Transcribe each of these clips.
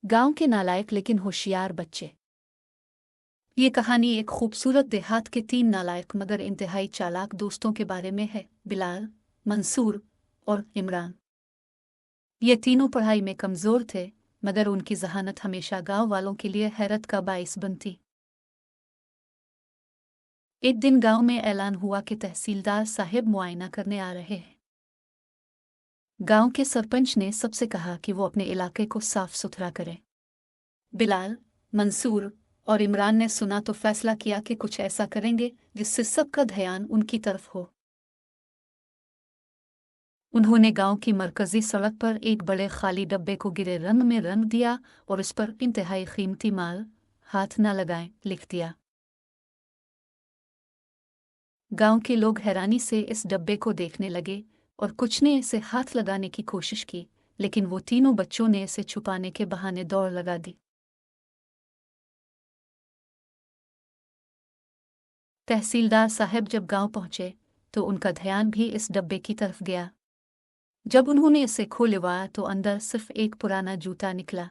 गांव के नालायक लेकिन होशियार बच्चे। ये कहानी एक खूबसूरत देहात के 3 नालायक मगर इंतहाई चालाक दोस्तों के बारे में है, बिलाल, मंसूर और इमरान। ये तीनों पढ़ाई में कमज़ोर थे, मगर उनकी जहानत हमेशा गांव वालों के लिए हैरत का बाइस बनती। एक दिन गांव में ऐलान हुआ कि तहसीलदार साहिब मुआयना करने आ रहे हैं। गांव के सरपंच ने सबसे कहा कि वो अपने इलाके को साफ सुथरा करें। बिलाल, मंसूर और इमरान ने सुना तो फैसला किया कि कुछ ऐसा करेंगे जिससे सबका ध्यान उनकी तरफ हो। उन्होंने गांव की मरकजी सड़क पर एक बड़े खाली डब्बे को गिरे रंग में रंग दिया और उस पर इंतहाई कीमती माल, हाथ न लगाएं, लिख दिया। गांव के लोग हैरानी से इस डब्बे को देखने लगे और कुछ ने इसे हाथ लगाने की कोशिश की, लेकिन वो तीनों बच्चों ने इसे छुपाने के बहाने दौड़ लगा दी। तहसीलदार साहब जब गांव पहुंचे तो उनका ध्यान भी इस डब्बे की तरफ गया। जब उन्होंने इसे खोलवाया तो अंदर सिर्फ एक पुराना जूता निकला।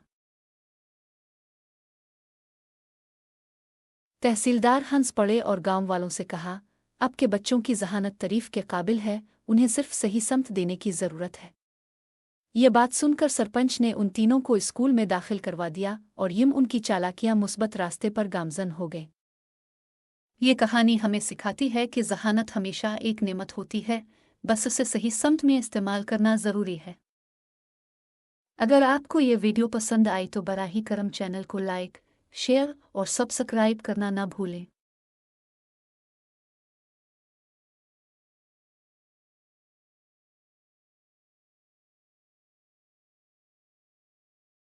तहसीलदार हंस पड़े और गांव वालों से कहा, आपके बच्चों की जहानत तारीफ के काबिल है, उन्हें सिर्फ सही समत देने की जरूरत है। ये बात सुनकर सरपंच ने उन तीनों को स्कूल में दाखिल करवा दिया और यूं उनकी चालाकियां मुस्बत रास्ते पर गामजन हो गई। ये कहानी हमें सिखाती है कि जहानत हमेशा एक नेमत होती है, बस उसे सही समत में इस्तेमाल करना ज़रूरी है। अगर आपको ये वीडियो पसंद आई तो बराह करम चैनल को लाइक, शेयर और सब्सक्राइब करना ना भूलें।